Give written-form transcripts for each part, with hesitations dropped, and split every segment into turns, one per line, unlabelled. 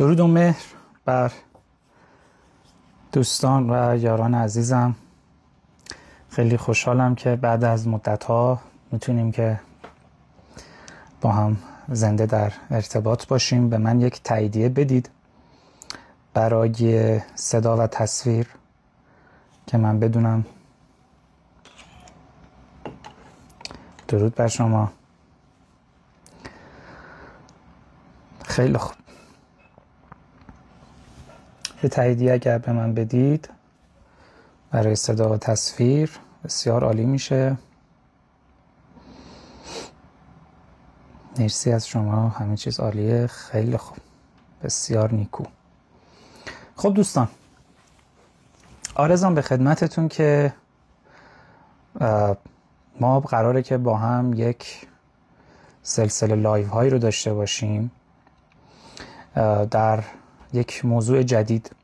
درود و مهر بر دوستان و یاران عزیزم. خیلی خوشحالم که بعد از مدت‌ها میتونیم که با هم زنده در ارتباط باشیم. به من یک تاییدیه بدید برای صدا و تصویر که من بدونم. درود بر شما. خیلی خوب. یه تاییدیه اگر به من بدید برای صدا و تصویر بسیار عالی میشه. مرسی از شما، همه چیز عالیه. خیلی خوب، بسیار نیکو. خب دوستان، آرزوام به خدمتتون که ما قراره که با هم یک سلسله لایو هایی رو داشته باشیم در یک موضوع جدید،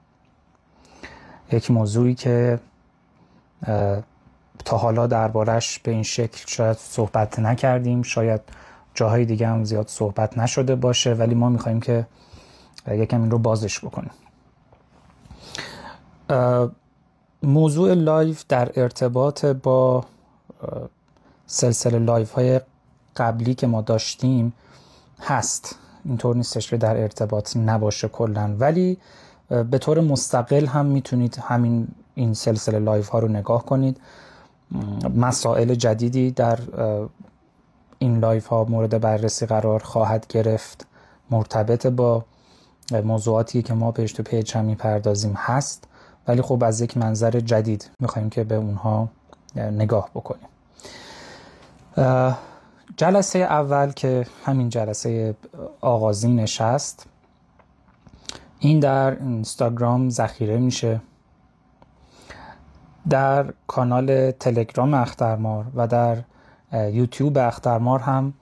یک موضوعی که تا حالا دربارش به این شکل شاید صحبت نکردیم، شاید جاهای دیگه هم زیاد صحبت نشده باشه، ولی ما میخواییم که یکم این رو بازش بکنیم. موضوع لایو در ارتباط با سلسله لایو های قبلی که ما داشتیم هست. اینطور نیستش که در ارتباط نباشه کلن، ولی به طور مستقل هم میتونید این سلسله لایو ها رو نگاه کنید. مسائل جدیدی در این لایو ها مورد بررسی قرار خواهد گرفت، مرتبط با موضوعاتی که ما بهش تو پیج هم میپردازیم هست، ولی خب از یک منظر جدید میخوایم که به اونها نگاه بکنیم. جلسه اول که همین جلسه آغازینش هست، این در اینستاگرام ذخیره میشه، در کانال تلگرام اخترمار و در یوتیوب اخترمار هم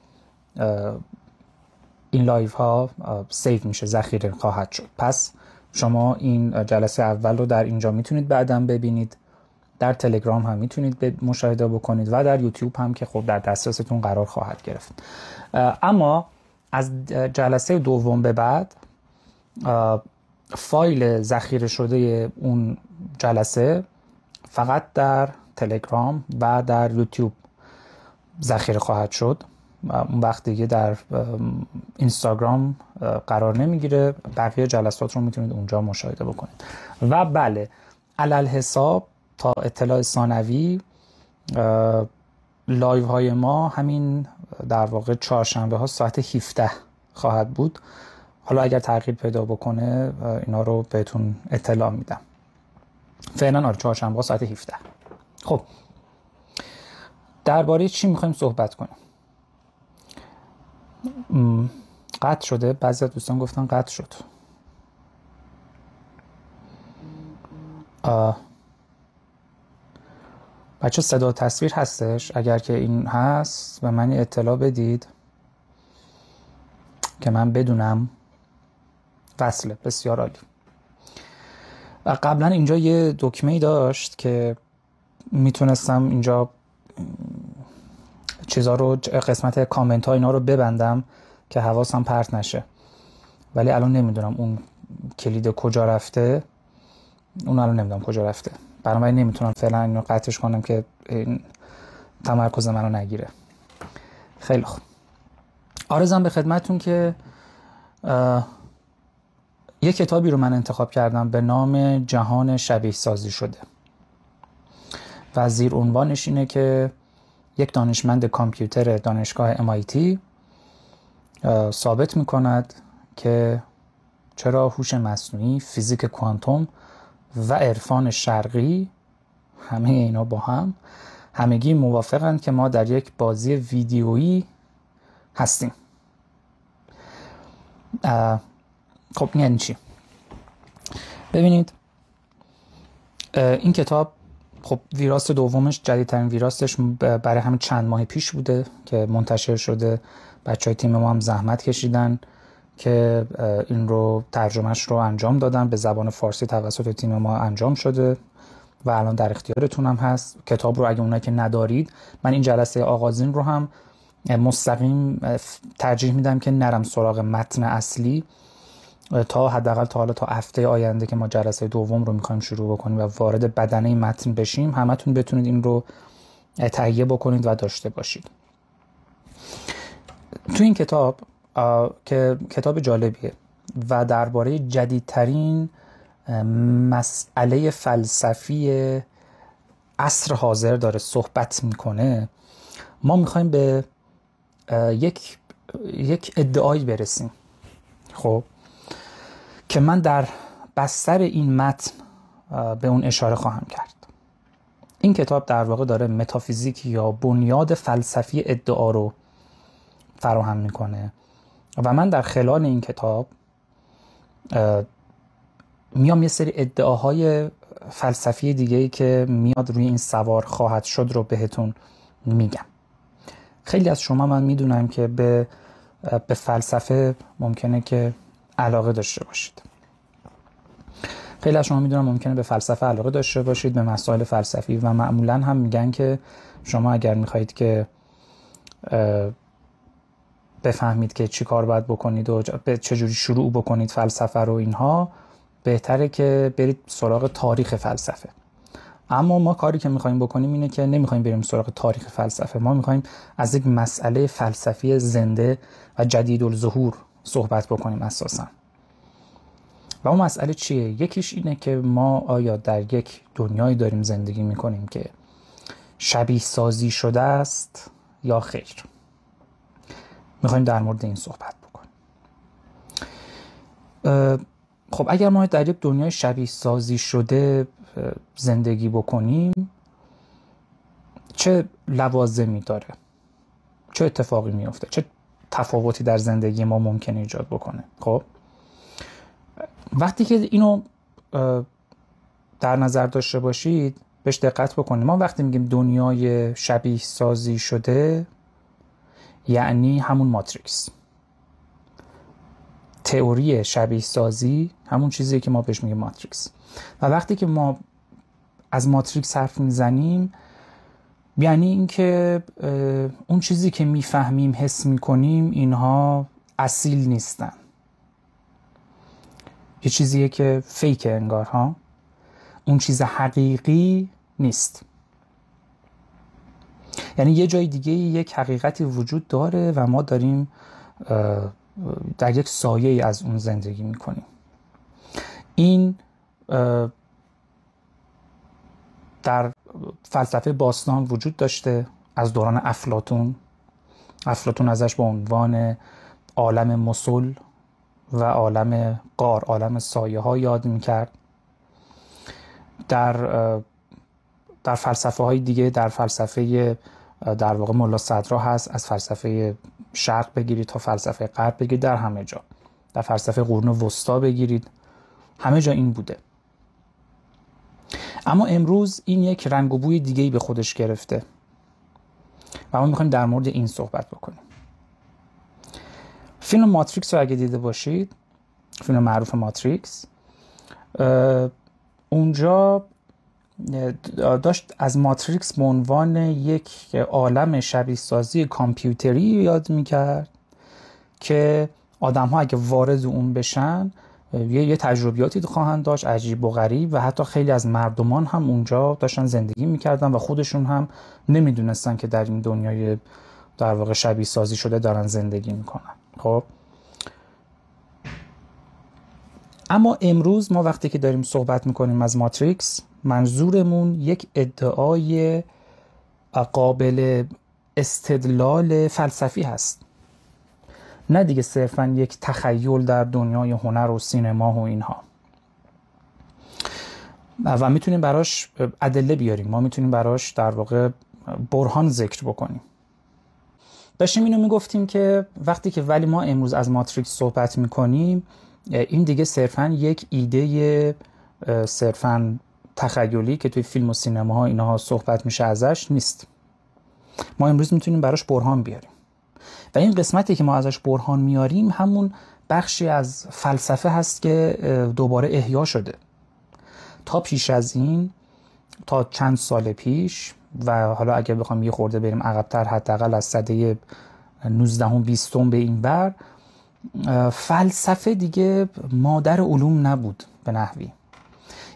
این لایو ها سیو میشه، ذخیره خواهد شد. پس شما این جلسه اول رو در اینجا میتونید بعداً ببینید، در تلگرام هم میتونید مشاهده بکنید و در یوتیوب هم که خب در دسترستون قرار خواهد گرفت. اما از جلسه دوم به بعد فایل ذخیره شده اون جلسه فقط در تلگرام و در یوتیوب ذخیره خواهد شد. اون وقت دیگه در اینستاگرام قرار نمیگیره. بقیه جلسات رو میتونید اونجا مشاهده بکنید. و بله، علل حساب تا اطلاع ثانوی لایو های ما همین در واقع چهارشنبه ها ساعت 17 خواهد بود. حالا اگر تغییر پیدا بکنه اینا رو بهتون اطلاع میدم. فعلا چهارشنبه ها ساعت 17. خب درباره چی میخوایم صحبت کنیم؟ قطع شده، بعضی از دوستان گفتن قطع شد. بچه صدا و تصویر هستش؟ اگر که این هست به من اطلاع بدید که من بدونم. وصله، بسیار عالی. و قبلا اینجا یه دکمه‌ای داشت که میتونستم اینجا چیزا رو، قسمت کامنت ها اینا رو ببندم که حواسم پرت نشه، ولی الان نمیدونم اون کلید کجا رفته. اون الان نمیدونم کجا رفته، بنابراین نمیتونم فعلا اینو قطعش کنم که این تمرکز منو نگیره. خیلی خوب، آرزوام به خدمتتون که یک کتابی رو من انتخاب کردم به نام جهان شبیه سازی شده و زیر عنوانش اینه که یک دانشمند کامپیوتر دانشگاه MIT ثابت میکند که چرا هوش مصنوعی، فیزیک کوانتوم و عرفان شرقی، همه اینا با هم همگی موافقند که ما در یک بازی ویدیویی هستیم. خب یعنی چی؟ ببینید، این کتاب خب ویراست دومش، جدیدترین ویراستش برای همین چند ماه پیش بوده که منتشر شده. بچهای تیم ما هم زحمت کشیدن که این رو ترجمهش رو انجام دادن، به زبان فارسی توسط تیم ما انجام شده و الان در اختیارتون هم هست. کتاب رو اگه اونایی که ندارید، من این جلسه آغازین رو هم مستقیم ترجیح میدم که نرم سراغ متن اصلی تا حداقل تا حالا تا هفته آینده که ما جلسه دوم رو میخوایم شروع بکنیم و وارد بدنه متن بشیم، همتون بتونید این رو تهیه بکنید و داشته باشید. تو این کتاب که کتاب جالبیه و درباره جدیدترین مسئله فلسفی عصر حاضر داره صحبت میکنه، ما میخوایم به یک ادعایی برسیم، خب، که من در بستر این متن به اون اشاره خواهم کرد. این کتاب در واقع داره متافیزیک یا بنیاد فلسفی ادعا رو فراهم میکنه و من در خلال این کتاب میام یه سری ادعاهای فلسفی دیگه‌ای که میاد روی این سوار خواهد شد رو بهتون میگم. خیلی از شما من میدونم که به فلسفه ممکنه که علاقه داشته باشید. خیلی از شما میدونم ممکنه به فلسفه علاقه داشته باشید، به مسائل فلسفی، و معمولا هم میگن که شما اگر میخواهید که بفهمید که چی کار باید بکنید و به چجوری شروع بکنید فلسفه رو، اینها بهتره که برید سراغ تاریخ فلسفه. اما ما کاری که میخوایم بکنیم اینه که نمیخوایم بریم سراغ تاریخ فلسفه، ما میخوایم از یک مسئله فلسفی زنده و جدیدالظهور صحبت بکنیم اساساً. و اون مسئله چیه؟ یکیش اینه که ما آیا در یک دنیایی داریم زندگی میکنیم که شبیه سازی شده است یا خیر؟ میخوایم در مورد این صحبت بکنیم. خب اگر ما در یک دنیای شبیه سازی شده زندگی بکنیم، چه لوازمی داره؟ چه اتفاقی میفته؟ چه تفاوتی در زندگی ما ممکنه ایجاد بکنه؟ خب وقتی که اینو در نظر داشته باشید، بهش دقت بکنید. ما وقتی میگیم دنیای شبیه سازی شده، یعنی همون ماتریکس. تئوری شبیه سازی همون چیزیه که ما بهش میگیم ماتریکس. و وقتی که ما از ماتریکس حرف میزنیم، یعنی اینکه اون چیزی که میفهمیم، حس میکنیم، اینها اصیل نیستن. یه چیزیه که فیک انگار ها، اون چیز حقیقی نیست. یعنی یه جای دیگه یک حقیقتی وجود داره و ما داریم در یک سایه از اون زندگی میکنیم. این در فلسفه باستان وجود داشته از دوران افلاطون ازش به عنوان عالم مثل و عالم غار، عالم سایه ها یاد میکرد. در فلسفه های دیگه، در فلسفه در واقع ملا صدرا هست، از فلسفه شرق بگیرید تا فلسفه غرب بگیرید، در همه جا، در فلسفه قرون وسطا بگیرید، همه جا این بوده. اما امروز این یک رنگ و بوی دیگه‌ای به خودش گرفته و ما میخوایم در مورد این صحبت بکنیم. فیلم ماتریکس رو اگه دیده باشید، فیلم معروف ماتریکس، اونجا داشت از ماتریکس به عنوان یک عالم شبیه سازی کامپیوتری یاد میکرد که آدم ها اگه وارد اون بشن یه تجربیاتی خواهند داشت عجیب و غریب، و حتی خیلی از مردمان هم اونجا داشتن زندگی میکردن و خودشون هم نمیدونستن که در این دنیای در واقع شبیه سازی شده دارن زندگی میکنن. خب اما امروز ما وقتی که داریم صحبت میکنیم از ماتریکس، منظورمون یک ادعای قابل استدلال فلسفی هست، نه دیگه صرفا یک تخیل در دنیای هنر و سینما و اینها. و میتونیم براش ادله بیاریم، ما میتونیم براش در واقع برهان ذکر بکنیم. داشتیم اینو میگفتیم که وقتی که ولی ما امروز از ماتریکس صحبت میکنیم، این دیگه صرفا یک ایده صرفا تخیلی که توی فیلم و سینما ها اینها صحبت میشه ازش نیست. ما امروز میتونیم براش برهان بیاریم و این قسمتی که ما ازش برهان میاریم همون بخشی از فلسفه هست که دوباره احیا شده. تا پیش از این، تا چند سال پیش، و حالا اگر بخوام یه خورده بریم عقب‌تر، حداقل از سده 19 و 20 به این بر، فلسفه دیگه مادر علوم نبود به نحوی،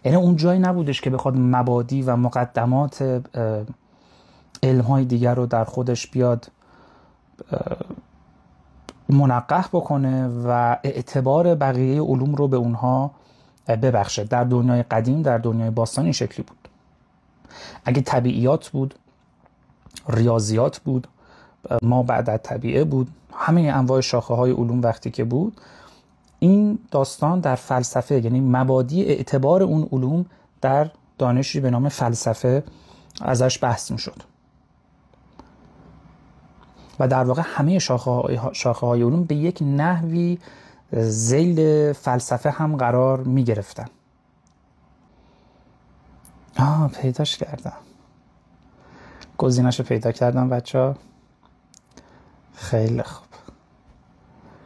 یعنی اون جایی نبودش که بخواد مبادی و مقدمات علم‌های دیگر رو در خودش بیاد منقح بکنه و اعتبار بقیه علوم رو به اونها ببخشه. در دنیای قدیم، در دنیای باستان این شکلی بود. اگه طبیعیات بود، ریاضیات بود، ما بعد از طبیعه بود، همه انواع شاخه های علوم وقتی که بود، این داستان در فلسفه، یعنی مبادی اعتبار اون علوم در دانشی به نام فلسفه ازش بحث می شد و در واقع همه شاخه های علوم به یک نحوی ذیل فلسفه هم قرار می گرفتن. پیداش کردم، گزینش رو پیدا کردم بچه. خیلی خوب،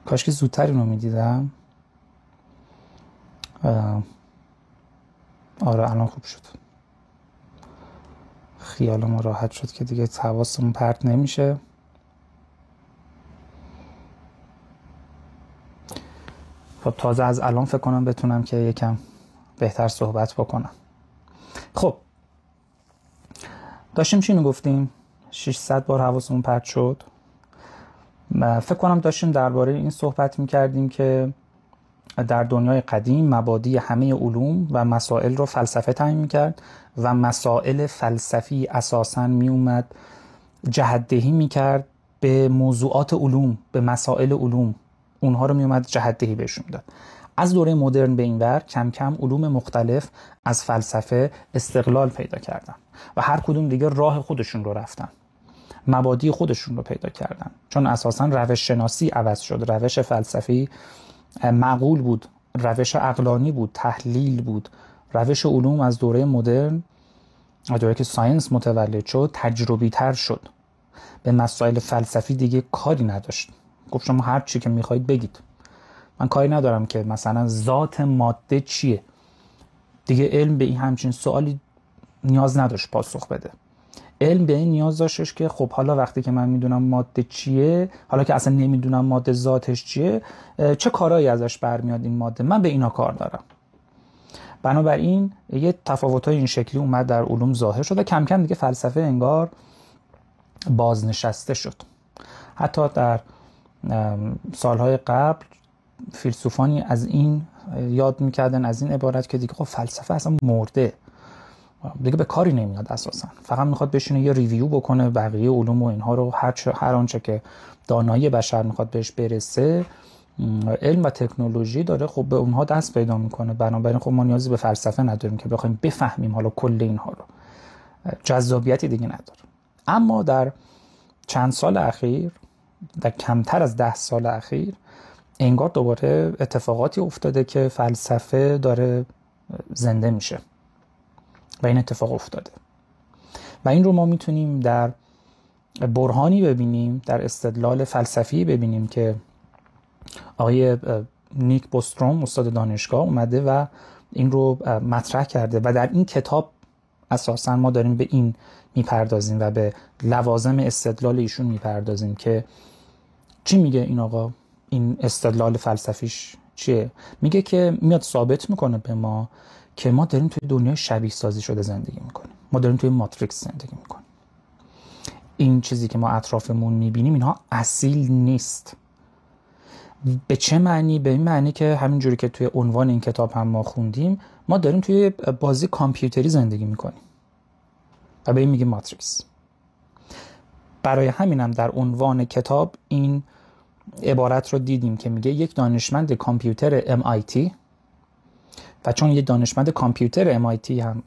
کاش که زودتر اینو می دیدم. آره الان خوب شد، خیالم راحت شد که دیگه حواسمون پرت نمیشه. خب تازه از الان فکر کنم بتونم که یکم بهتر صحبت بکنم. خب داشتیم چی میگفتیم؟ 600 بار حواسمون پرت شد. فکر کنم داشتیم درباره این صحبت میکردیم که در دنیای قدیم مبادی همه علوم و مسائل رو فلسفه تعیین میکرد و مسائل فلسفی اساساً میومد جهت‌دهی میکرد به موضوعات علوم، به مسائل علوم، اونها رو میومد جهت‌دهی بهشون داد. از دوره مدرن به این ور کم کم علوم مختلف از فلسفه استقلال پیدا کردن و هر کدوم دیگه راه خودشون رو رفتن، مبادی خودشون رو پیدا کردن، چون اساساً روش شناسی عوض شد. روش فلسفی معقول بود، روش عقلانی بود، تحلیل بود. روش علوم از دوره مدرن، از دوره که ساینس متولد شد، تجربی تر شد، به مسائل فلسفی دیگه کاری نداشت. گفت شما هر چی که میخواید بگید، من کاری ندارم که مثلا ذات ماده چیه. دیگه علم به این همچین سوالی نیاز نداشت پاسخ بده. علم به این نیاز داشتش که خب حالا وقتی که من میدونم ماده چیه، حالا که اصلا نمیدونم ماده ذاتش چیه، چه کارایی ازش برمیاد این ماده، من به اینا کار دارم. بنابراین یه تفاوت‌های این شکلی اومد در علوم ظاهر شد و کم کم دیگه فلسفه انگار بازنشسته شد. حتی در سالهای قبل فیلسوفانی از این یاد میکردن، از این عبارت که دیگه خب فلسفه اصلا مرده، دیگه به کاری نمیاد، اساسا فقط میخواد بشینه یه ریویو بکنه بقیه علوم و اینها رو، هر آنچه که دانایی بشر میخواد بهش برسه، علم و تکنولوژی داره، خب به اونها دست پیدا میکنه. بنابراین خب ما نیازی به فلسفه نداریم که بخوایم بفهمیم حالا کل اینها رو، جذابیتی دیگه نداره. اما در چند سال اخیر، در کمتر از 10 سال اخیر، انگار دوباره اتفاقاتی افتاده که فلسفه داره زنده میشه و این اتفاق افتاده و این رو ما میتونیم در برهانی ببینیم، در استدلال فلسفی ببینیم که آقای نیک بوستروم استاد دانشگاه اومده و این رو مطرح کرده و در این کتاب اساساً ما داریم به این میپردازیم و به لوازم استدلال ایشون میپردازیم که چی میگه این آقا، این استدلال فلسفیش چیه. میگه که میاد ثابت میکنه به ما که ما داریم توی دنیای شبیه سازی شده زندگی میکنیم، ما داریم توی ماتریکس زندگی میکنیم. این چیزی که ما اطرافمون میبینیم اینها اصیل نیست. به چه معنی؟ به این معنی که همینجوری که توی عنوان این کتاب هم ما خوندیم، ما داریم توی بازی کامپیوتری زندگی میکنیم و به این میگیم ماتریکس. برای همینم در عنوان کتاب این عبارت رو دیدیم که میگه یک دانشمند کامپیوتر MIT، و چون یک دانشمند کامپیوتر MIT هم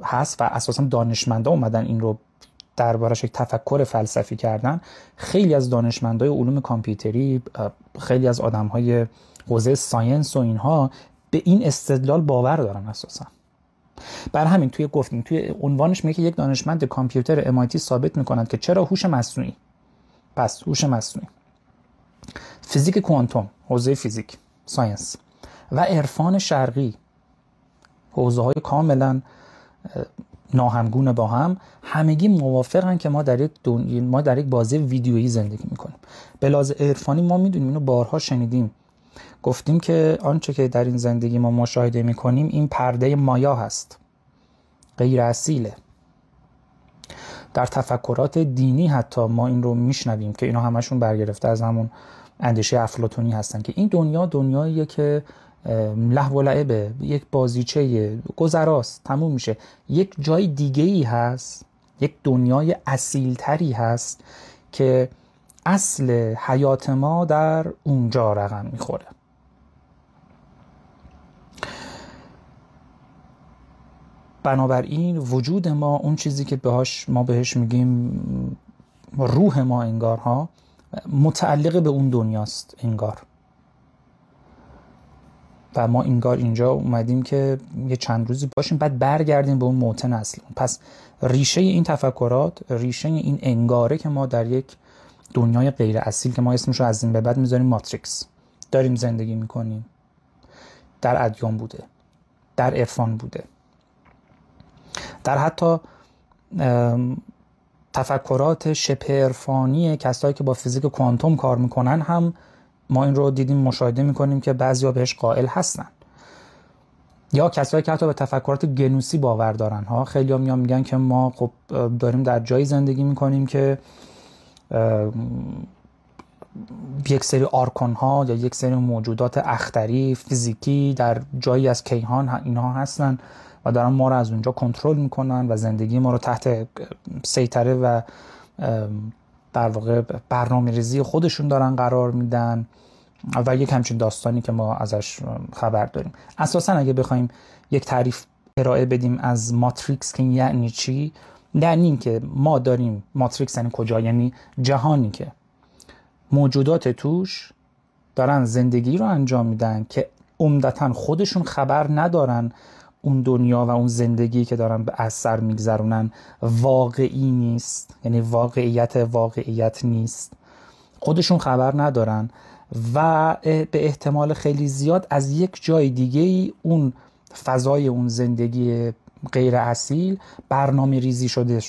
هست و اساسا دانشمندا اومدن این رو دربارش یک تفکر فلسفی کردن، خیلی از دانشمندای علوم کامپیوتری، خیلی از آدم‌های حوزه ساینس و اینها به این استدلال باور دارن اساسا. بر همین توی عنوانش میگه که یک دانشمند کامپیوتر MIT ثابت میکنند که چرا هوش مصنوعی، پس هوش مصنوعی، فیزیک کوانتوم، حوزه فیزیک ساینس، و عرفان شرقی، حوزه‌های کاملا ناهمگون با هم، همگی موافقن که ما در یک بازی ویدیویی زندگی میکنیم. به لحاظ عرفانی ما میدونیم، اینو بارها شنیدیم، گفتیم که آنچه که در این زندگی ما مشاهده میکنیم این پرده مایا هست، غیر اصیله. در تفکرات دینی حتی ما این رو میشنویم که اینا همشون برگرفته از همون اندیشه افلاطونی هستن که این دنیا دنیاییه که لهو و لعبه، یک بازیچه گذراست، تموم میشه. یک جای دیگه ای هست، یک دنیای اصیلتری هست که اصل حیات ما در اونجا رقم میخوره. بنابراین وجود ما، اون چیزی که ما بهش میگیم روح ما انگارها، متعلق به اون دنیاست انگار. و ما انگار اینجا اومدیم که یه چند روزی باشیم بعد برگردیم به اون موطن اصلی. پس ریشه این تفکرات، ریشه این انگاره که ما در یک دنیای غیر اصیل که ما اسمشو از این به بعد میذاریم ماتریکس داریم زندگی میکنیم، در ادیان بوده، در عرفان بوده، در حتی تفکرات شبه عرفانی کسایی که با فیزیک کوانتوم کار میکنن هم ما این رو دیدیم، مشاهده میکنیم که بعضیا بهش قائل هستن. یا کسایی که حتی به تفکرات گنوسی باور دارن ها، خیلی ها میگن که ما خب داریم در جایی زندگی میکنیم که یک سری آرکان ها یا یک سری موجودات اختری فیزیکی در جایی از کیهان اینها هستن و دارن ما رو از اونجا کنترل میکنن و زندگی ما رو تحت سیطره و در واقع برنامه‌ریزی خودشون دارن قرار میدن و یک همچین داستانی که ما ازش خبر داریم. اساسا اگه بخوایم یک تعریف ارائه بدیم از ماتریکس که یعنی چی، یعنی این که ما داریم، ماتریکس یعنی کجا؟ یعنی جهانی که موجودات توش دارن زندگی رو انجام میدن که عمدتاً خودشون خبر ندارن اون دنیا و اون زندگی که دارن به اثر میگذرونن واقعی نیست، یعنی واقعیت نیست، خودشون خبر ندارن و به احتمال خیلی زیاد از یک جای دیگه ای اون فضای اون زندگی غیر اصیل برنامه ریزی شده،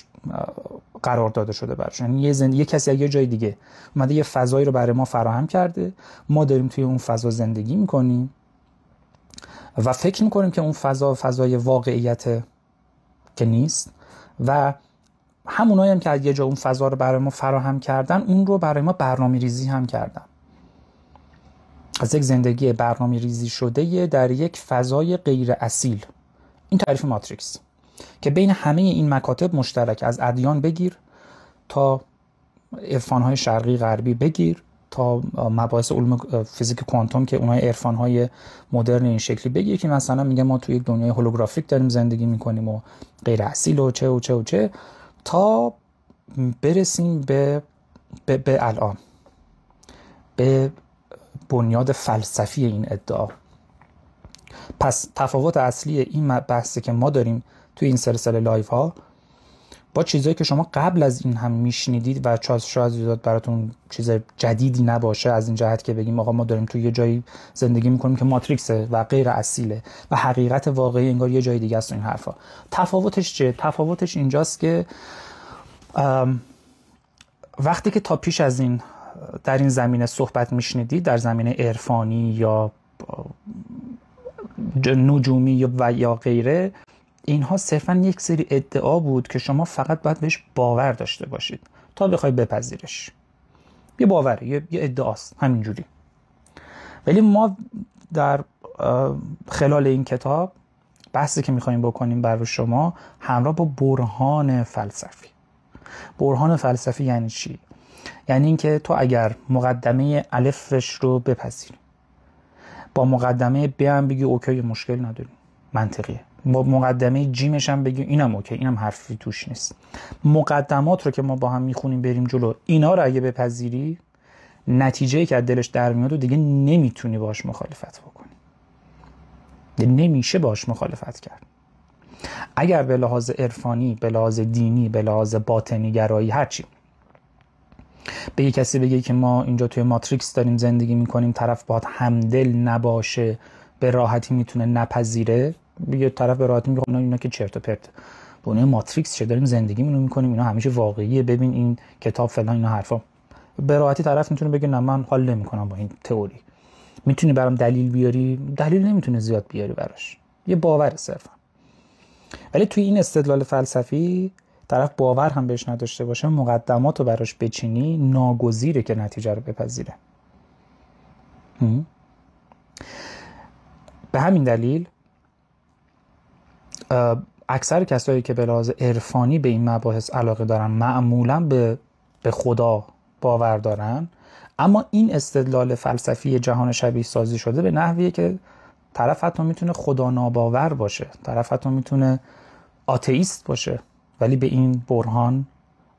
قرار داده شده براش. یعنی یه کسی از یه جای دیگه اومده یه فضایی رو برای ما فراهم کرده، ما داریم توی اون فضا زندگی میکنیم و فکر میکنیم که اون فضای واقعیت که نیست و همونایی هم که از یه جا اون فضا رو برای ما فراهم کردن اون رو برای ما برنامه ریزی هم کردن. از یک زندگی برنامه ریزی شده در یک فضای غیر اصیل. این تعریف ماتریکس که بین همه این مکاتب مشترک، از ادیان بگیر تا عرفان‌های شرقی غربی بگیر تا مباحث علوم فیزیک کوانتوم که اونهای عرفان‌های مدرن این شکلی بگیر که مثلا میگه ما توی یک دنیای هولوگرافیک داریم زندگی میکنیم و غیر اصیل و چه و چه و چه، تا برسیم به الان، به بنیاد فلسفی این ادعا. پس تفاوت اصلی این بحثی که ما داریم توی این سلسله لایف ها با چیزایی که شما قبل از این هم میشنیدید و شاید براتون چیز جدیدی نباشه، از این جهت که بگیم آقا ما داریم توی یه جایی زندگی میکنیم که ماتریکسه و غیر اصیله و حقیقت واقعی انگار یه جای دیگه است. این حرفا تفاوتش چیه؟ تفاوتش اینجاست که وقتی که تا پیش از این در این زمینه صحبت میشنیدید، در زمینه عرفانی یا نجومی یا غیره، اینها صرفا یک سری ادعا بود که شما فقط باید بهش باور داشته باشید تا بخوای بپذیرش. یه باوره، یه ادعاست همینجوری. ولی ما در خلال این کتاب بحثی که میخوایم بکنیم برای شما همراه با برهان فلسفی. برهان فلسفی یعنی چی؟ یعنی اینکه تو اگر مقدمه الفش رو بپذیری، با مقدمه ب هم بگی اوکی مشکل نداریم، منطقیه، با مقدمه جیمش هم بگی اینم اوکی، اینم حرفی توش نیست، مقدمات رو که ما با هم میخونیم بریم جلو، اینا رو اگه بپذیری، نتیجه‌ای که از دلش در میاد و دیگه نمیتونی باهاش مخالفت بکنی، نمیشه باهاش مخالفت کرد. اگر به لحاظ عرفانی، به لحاظ دینی، به لحاظ باطنی گرایی، هرچی به یک کسی بگی که ما اینجا توی ماتریکس داریم زندگی میکنیم، طرف باید همدل نباشه، به راحتی میتونه نپذیره، یه طرف به راحتی میگه اینا که چرت و پرت، دنیای ماتریکس چه داریم زندگیمون رو میکنیم، اینا همیشه واقعیه، ببین این کتاب فلان، اینا حرفا. به راحتی طرف میتونه بگه نه من حال نمیکنم با این تئوری. میتونی برام دلیل بیاری؟ دلیل نمیتونه زیاد بیاری براش، یه باور صرفا. ولی توی این استدلال فلسفی طرف باور هم بهش نداشته باشه، مقدمات رو براش بچینی، ناگزیره که نتیجه رو بپذیره. به همین دلیل اکثر کسایی که به لحاظ عرفانی به این مباحث علاقه دارن معمولاً به خدا باور دارن، اما این استدلال فلسفی جهان شبیه سازی شده به نحویه که طرف حتی میتونه خدا ناباور باشه، طرف حتی میتونه آتئیست باشه ولی به این برهان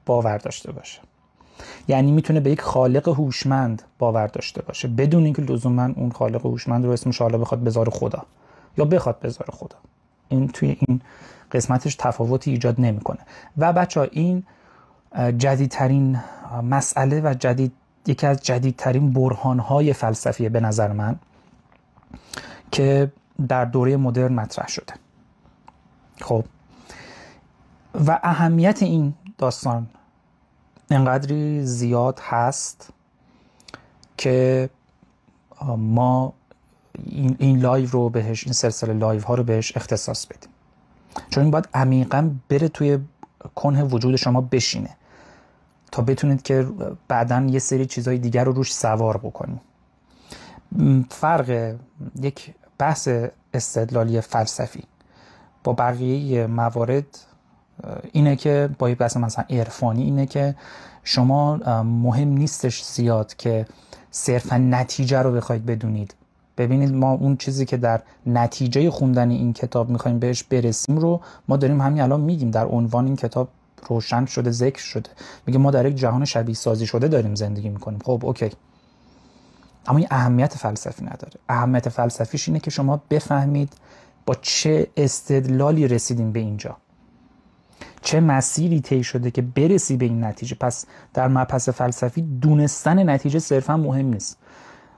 باور داشته باشه. یعنی میتونه به یک خالق هوشمند باور داشته باشه بدون اینکه لزوما اون خالق هوشمند رو اسمش حالا بخواد بذاره خدا یا بخواد بذاره خدا. این توی این قسمتش تفاوتی ایجاد نمیکنه. و بچه‌ها این جدیدترین مسئله و یکی از جدیدترین برهان‌های فلسفیه به نظر من که در دوره مدرن مطرح شده. خب و اهمیت این داستان انقدری زیاد هست که ما این لایو رو بهش، این سلسله لایو ها رو بهش اختصاص بدیم، چون این باید عمیقاً بره توی کنه وجود شما بشینه تا بتونید که بعداً یه سری چیزهای دیگر رو روش سوار بکنید. فرق یک بحث استدلالی فلسفی با بقیه موارد اینه که با یک بحث مثلا عرفانی اینه که شما مهم نیستش زیاد که صرفا نتیجه رو بخواید بدونید. ببینید ما اون چیزی که در نتیجه خوندن این کتاب میخوایم بهش برسیم رو ما داریم همین الان میگیم، در عنوان این کتاب روشن شده، ذکر شده، میگه ما در یک جهان شبیه سازی شده داریم زندگی میکنیم. خب اوکی، اما این اهمیت فلسفی نداره. اهمیت فلسفیش اینه که شما بفهمید با چه استدلالی رسیدیم به اینجا، چه مسیری طی شده که برسی به این نتیجه. پس در مبحث فلسفی دونستن نتیجه صرفا مهم نیست.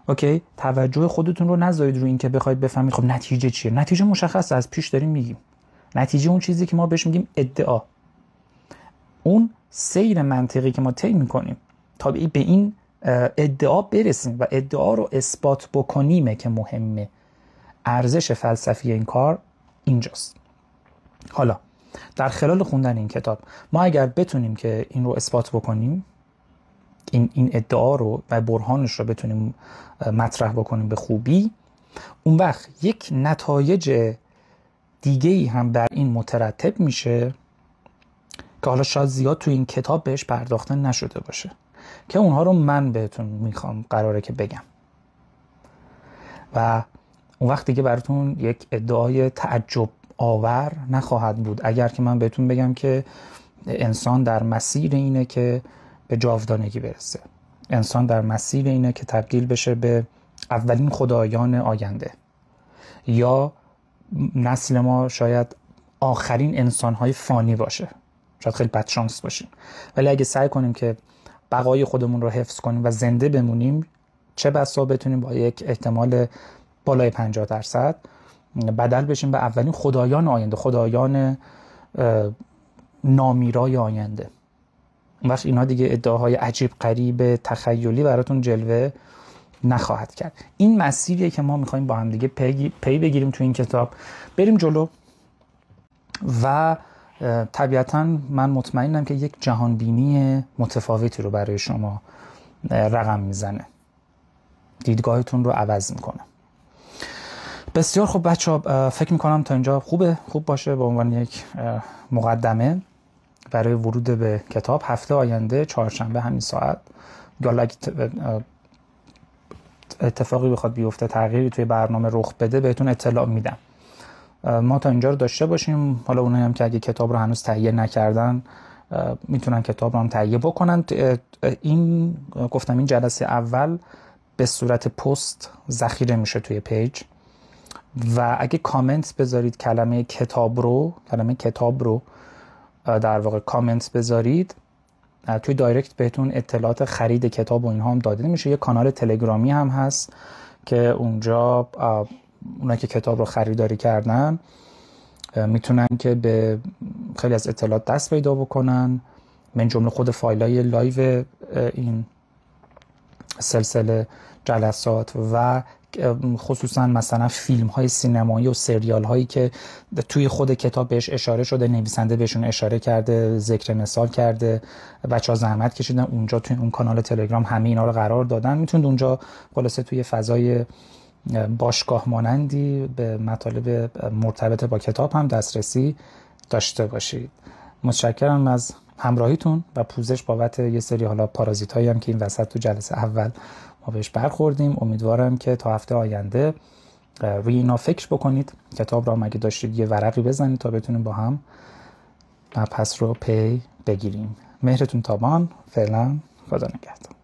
اوکی، توجه خودتون رو نذارید رو این که بخواید بفهمید خب نتیجه چیه. نتیجه مشخصه، از پیش داریم میگیم. نتیجه اون چیزی که ما بهش میگیم ادعا، اون سیر منطقی که ما طی میکنیم تا به این ادعا برسیم و ادعا رو اثبات بکنیمه که مهمه. ارزش فلسفی این کار اینجاست. حالا در خلال خوندن این کتاب ما اگر بتونیم که این رو اثبات بکنیم، این ادعا رو و برهانش رو بتونیم مطرح بکنیم به خوبی، اون وقت یک نتایج دیگه‌ای هم بر این مترتب میشه که حالا شاید زیاد تو این کتاب بهش پرداخته نشده باشه، که اونها رو من بهتون میخوام قراره که بگم. و اون وقت دیگه براتون یک ادعای تعجب آور نخواهد بود اگر که من بهتون بگم که انسان در مسیر اینه که به جاودانگی برسه، انسان در مسیر اینه که تبدیل بشه به اولین خدایان آینده، یا نسل ما شاید آخرین انسان‌های فانی باشه. شاید خیلی بدشانس باشیم، ولی اگه سعی کنیم که بقای خودمون رو حفظ کنیم و زنده بمونیم، چه بسا بتونیم با یک احتمال بالای 50% بدل بشیم به اولین خدایان آینده، خدایان نامیرای آینده. اون وقت اینا دیگه ادعاهای عجیب غریب تخیلی براتون جلوه نخواهد کرد. این مسیریه که ما میخوایم با هم دیگه پی بگیریم تو این کتاب، بریم جلو و طبیعتاً من مطمئنم که یک جهانبینی متفاوتی رو برای شما رقم میزنه، دیدگاهتون رو عوض میکنه. بسیار خوب بچه‌ها، فکر میکنم تا اینجا خوب باشه به عنوان یک مقدمه برای ورود به کتاب. هفته آینده چهارشنبه همین ساعت، حالا اگه اتفاقی بخواد بیفته، تغییری توی برنامه رخ بده، بهتون اطلاع میدم. ما تا اینجا رو داشته باشیم. حالا اونایی هم که اگه کتاب رو هنوز تهیه نکردن میتونن کتاب رو هم تهیه بکنن. این جلسه اول به صورت پست ذخیره میشه توی پیج و اگه کامنت بذارید کلمه کتاب رو در واقع کامنت بذارید، توی دایرکت بهتون اطلاعات خرید کتاب و اینها هم داده میشه. یه کانال تلگرامی هم هست که اونجا اونایی که کتاب رو خریداری کردن میتونن که به خیلی از اطلاعات دست پیدا بکنن، من جمله خود فایلای لایو این سلسله جلسات و خصوصا مثلا فیلم های سینمایی و سریال هایی که توی خود کتاب بهش اشاره شده، نویسنده بهشون اشاره کرده، ذکر مثال کرده، بچه‌ها زحمت کشیدن اونجا توی اون کانال تلگرام همه اینا رو قرار دادن. میتونید اونجا خلاصه توی فضای باشگاه مانندی به مطالب مرتبط با کتاب هم دسترسی داشته باشید. متشکرم از همراهیتون و پوزش بابت یه سری حالا پارازیت هایی هم که این وسط تو جلسه اول ما بهش برخوردیم. امیدوارم که تا هفته آینده روی اینا فکر بکنید، کتاب را مگه داشتید یه ورقی بزنید تا بتونیم با هم مبحث رو پی بگیریم. مهرتون تابان. فعلا خدا نگهدار.